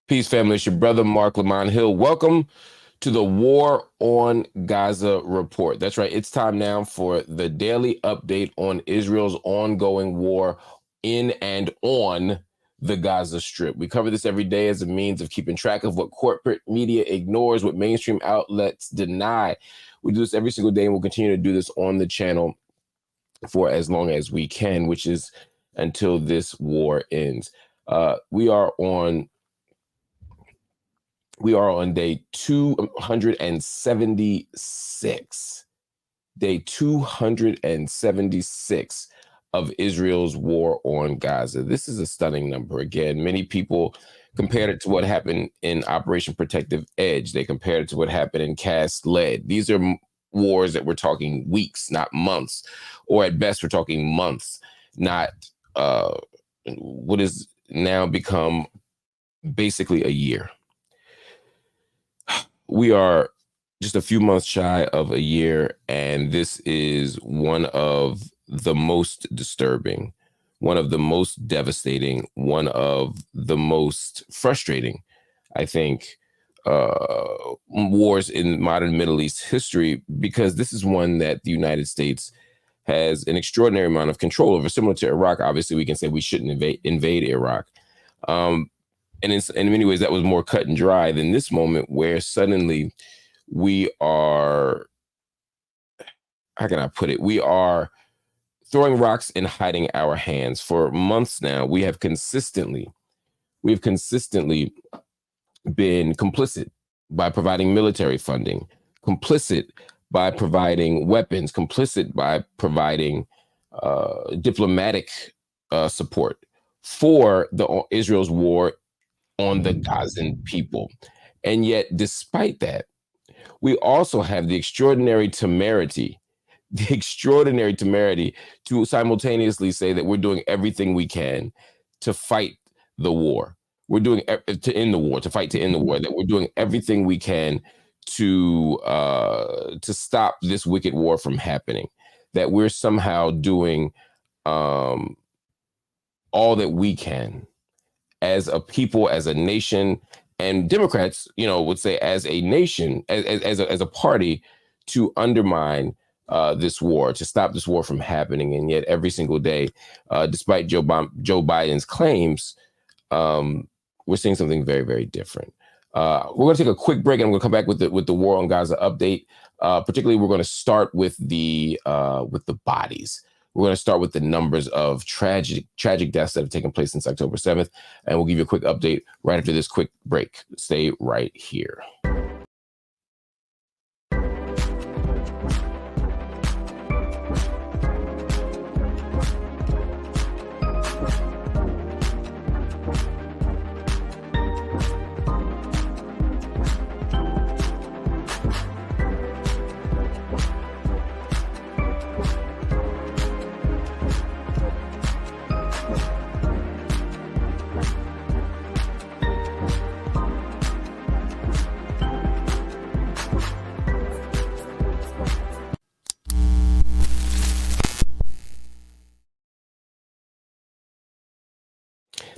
Peace, family. It's your brother, Marc Lamont Hill. Welcome to the War on Gaza report. That's right. It's time now for the daily update on Israel's ongoing war in and on the Gaza Strip. We cover this every day as a means of keeping track of what corporate media ignores, what mainstream outlets deny. We do this every single day, and we'll continue to do this on the channel for as long as we can, which is until this war ends. We are on day 276. Day 276 of Israel's war on Gaza. This is a stunning number. Again, many people compared it to what happened in Operation Protective Edge. They compared it to what happened in Cast Lead. These are wars that we're talking weeks, not months, or at best we're talking months, not what has now become basically a year. We are just a few months shy of a year, and this is one of the most disturbing, one of the most devastating, one of the most frustrating, I think, wars in modern Middle East history, because this is one that the United States has an extraordinary amount of control over. Similar to Iraq, obviously, we can say we shouldn't invade Iraq. And in many ways, that was more cut and dry than this moment, where suddenly we are, how can I put it? We are throwing rocks and hiding our hands. For months now, we have consistently been complicit by providing military funding, complicit by providing weapons, complicit by providing diplomatic support for Israel's war on the Gazan people. And yet, despite that, we also have the extraordinary temerity to simultaneously say that we're doing everything we can to fight the war. We're doing to end the war, to fight to end the war, that we're doing everything we can to stop this wicked war from happening, that we're somehow doing all that we can as a people, as a nation, and Democrats, would say as a nation, as a party, to undermine this war, to stop this war from happening. And yet every single day, despite Joe Biden's claims, we're seeing something very, very different. We're going to take a quick break, and I'm going to come back with the war on Gaza update. Particularly, we're going to start with the bodies. We're going to start with the numbers of tragic deaths that have taken place since October 7th, and we'll give you a quick update right after this quick break. Stay right here.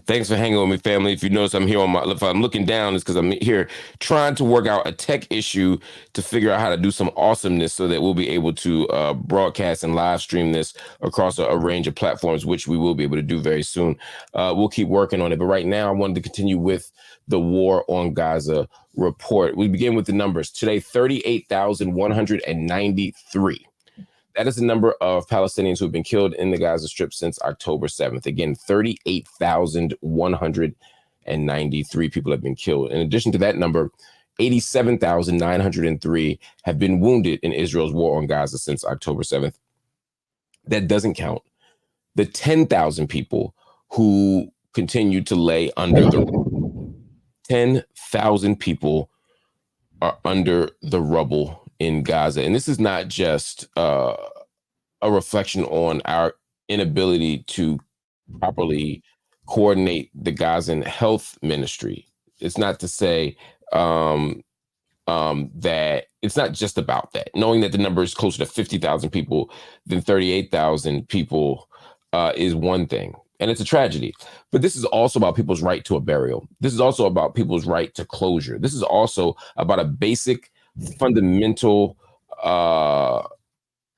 Thanks for hanging with me, family. If you notice, if I'm looking down, it's because I'm here trying to work out a tech issue to figure out how to do some awesomeness so that we'll be able to broadcast and live stream this across a range of platforms, which we will be able to do very soon. We'll keep working on it. But right now, I wanted to continue with the War on Gaza report. We begin with the numbers. Today, 38,193. That is the number of Palestinians who have been killed in the Gaza Strip since October 7th. Again, 38,193 people have been killed. In addition to that number, 87,903 have been wounded in Israel's war on Gaza since October 7th. That doesn't count the 10,000 people who continue to lay under the 10,000 people are under the rubble in Gaza. And this is not just a reflection on our inability to properly coordinate the Gazan health ministry. It's not to say that it's not just about that. Knowing that the number is closer to 50,000 people than 38,000 people is one thing. And it's a tragedy. But this is also about people's right to a burial. This is also about people's right to closure. This is also about a basic fundamental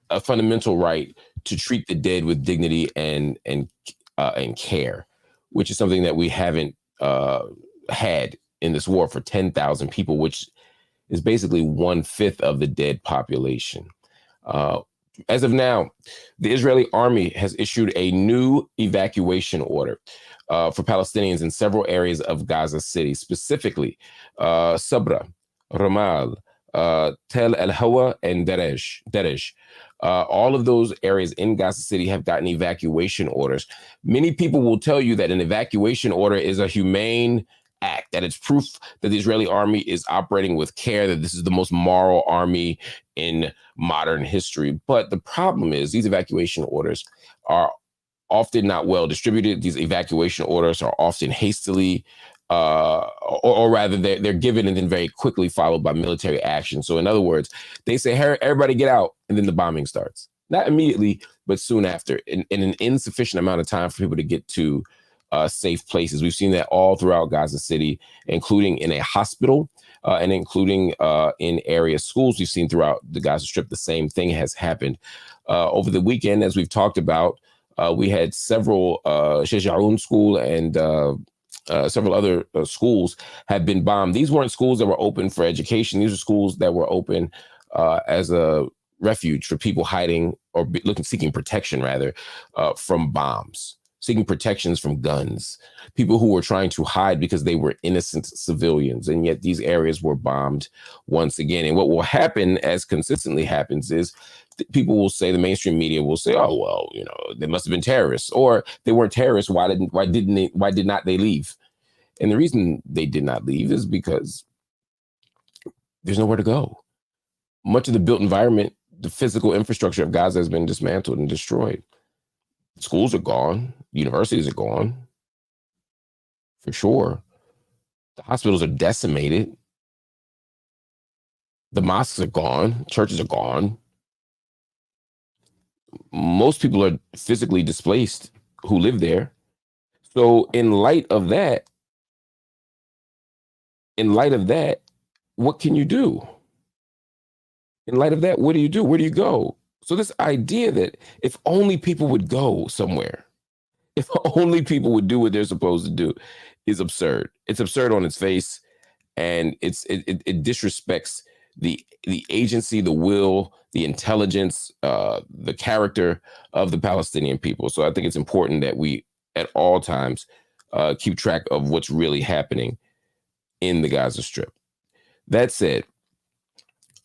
right to treat the dead with dignity and care, which is something that we haven't had in this war for 10,000 people, which is basically 1/5 of the dead population. As of now, the Israeli army has issued a new evacuation order for Palestinians in several areas of Gaza City, specifically Sabra, Ramal, Tel El Hawa, and Deresh. All of those areas in Gaza City have gotten evacuation orders. Many people will tell you that an evacuation order is a humane act, that it's proof that the Israeli army is operating with care, that this is the most moral army in modern history. But the problem is these evacuation orders are often not well distributed. These evacuation orders are often hastily, or rather they're given and then very quickly followed by military action. So in other words, they say, hey, everybody get out, and then the bombing starts. Not immediately, but soon after, in an insufficient amount of time for people to get to safe places. We've seen that all throughout Gaza City, including in a hospital and including in area schools. We've seen throughout the Gaza Strip, the same thing has happened. Over the weekend, as we've talked about, we had several Shejaun school and several other schools have been bombed. These weren't schools that were open for education. These are schools that were open as a refuge for people hiding or seeking protection, rather, from bombs, seeking protections from guns, people who were trying to hide because they were innocent civilians. And yet these areas were bombed once again. And what will happen, as consistently happens, is people will say, the mainstream media will say, oh, well, they must have been terrorists, or they weren't terrorists. Why did not they leave? And the reason they did not leave is because there's nowhere to go. Much of the built environment, the physical infrastructure of Gaza has been dismantled and destroyed. Schools are gone. Universities are gone, for sure. The hospitals are decimated. The mosques are gone. Churches are gone. Most people are physically displaced who live there. So in light of that, what can you do? In light of that, what do you do? Where do you go? So this idea that if only people would go somewhere, if only people would do what they're supposed to do, is absurd. It's absurd on its face, and it disrespects the agency, the will, the intelligence, the character of the Palestinian people. So I think it's important that we, at all times, keep track of what's really happening in the Gaza Strip. That said,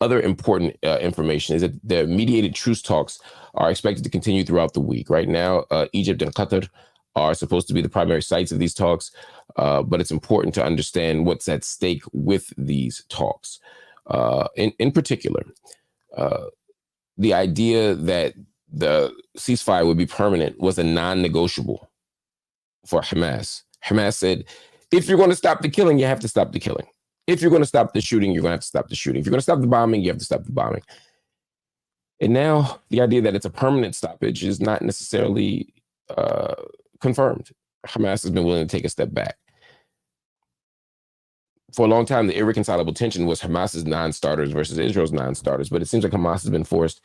other important information is that the mediated truce talks are expected to continue throughout the week. Right now, Egypt and Qatar are supposed to be the primary sites of these talks, but it's important to understand what's at stake with these talks. In particular, the idea that the ceasefire would be permanent was a non-negotiable for Hamas. Hamas said, if you're going to stop the killing, you have to stop the killing. If you're going to stop the shooting, you're going to have to stop the shooting. If you're going to stop the bombing, you have to stop the bombing. And now the idea that it's a permanent stoppage is not necessarily confirmed. Hamas has been willing to take a step back. For a long time, the irreconcilable tension was Hamas's non-starters versus Israel's non-starters, but it seems like Hamas has been forced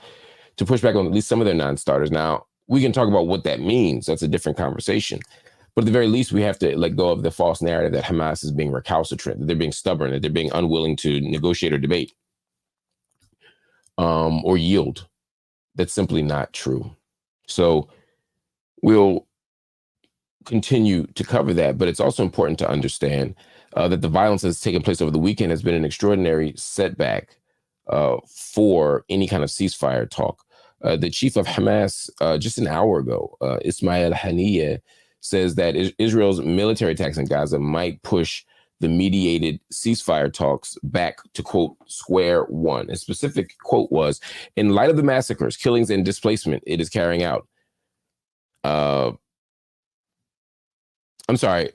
to push back on at least some of their non-starters. Now, we can talk about what that means. That's a different conversation. But at the very least, we have to let go of the false narrative that Hamas is being recalcitrant, that they're being stubborn, that they're being unwilling to negotiate or debate or yield. That's simply not true. So we'll continue to cover that, but it's also important to understand that the violence that's taken place over the weekend has been an extraordinary setback for any kind of ceasefire talk. The chief of Hamas, just an hour ago, Ismail Haniyeh, says that Israel's military attacks in Gaza might push the mediated ceasefire talks back to, quote, square one. A specific quote was, in light of the massacres, killings, and displacement it is carrying out. I'm sorry.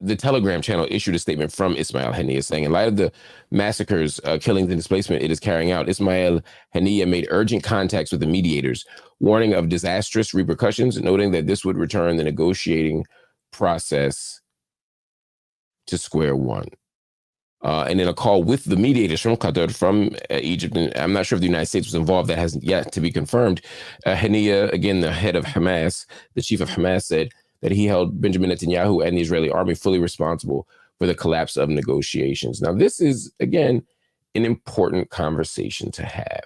The Telegram channel issued a statement from Ismail Haniyeh saying, in light of the massacres, killings, and displacement it is carrying out, Ismail Haniyeh made urgent contacts with the mediators, warning of disastrous repercussions, noting that this would return the negotiating process to square one. And in a call with the mediators from Qatar, from Egypt, and I'm not sure if the United States was involved, that hasn't yet to be confirmed. Haniyeh, again, the head of Hamas, the chief of Hamas, said that he held Benjamin Netanyahu and the Israeli army fully responsible for the collapse of negotiations. Now, this is, again, an important conversation to have.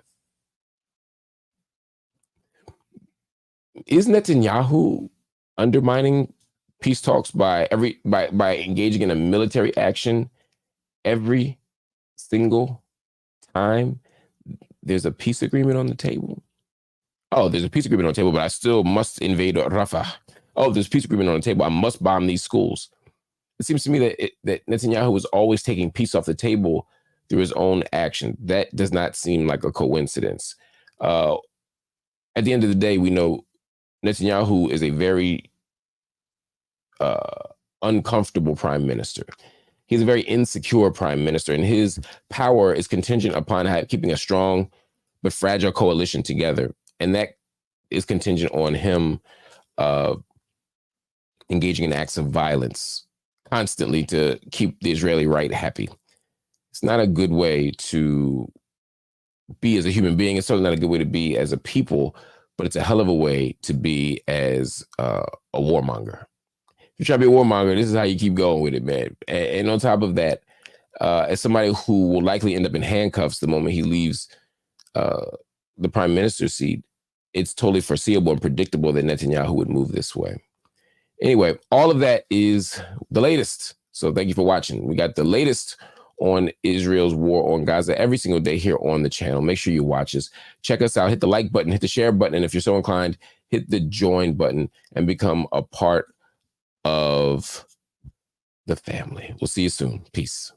Is Netanyahu undermining peace talks by engaging in a military action every single time there's a peace agreement on the table? Oh, there's a peace agreement on the table, but I still must invade Rafah. Oh, there's a peace agreement on the table, I must bomb these schools. It seems to me that Netanyahu is always taking peace off the table through his own action. That does not seem like a coincidence. At the end of the day, we know Netanyahu is a very uncomfortable prime minister. He's a very insecure prime minister, and his power is contingent upon keeping a strong but fragile coalition together. And that is contingent on him engaging in acts of violence constantly to keep the Israeli right happy. It's not a good way to be as a human being. It's certainly not a good way to be as a people, but it's a hell of a way to be as a warmonger. If you try to be a warmonger, this is how you keep going with it, man. And on top of that, as somebody who will likely end up in handcuffs the moment he leaves the prime minister's seat, it's totally foreseeable and predictable that Netanyahu would move this way. Anyway, all of that is the latest. So thank you for watching. We got the latest on Israel's war on Gaza every single day here on the channel. Make sure you watch us. Check us out. Hit the like button, hit the share button, and if you're so inclined, hit the join button and become a part of the family. We'll see you soon. Peace.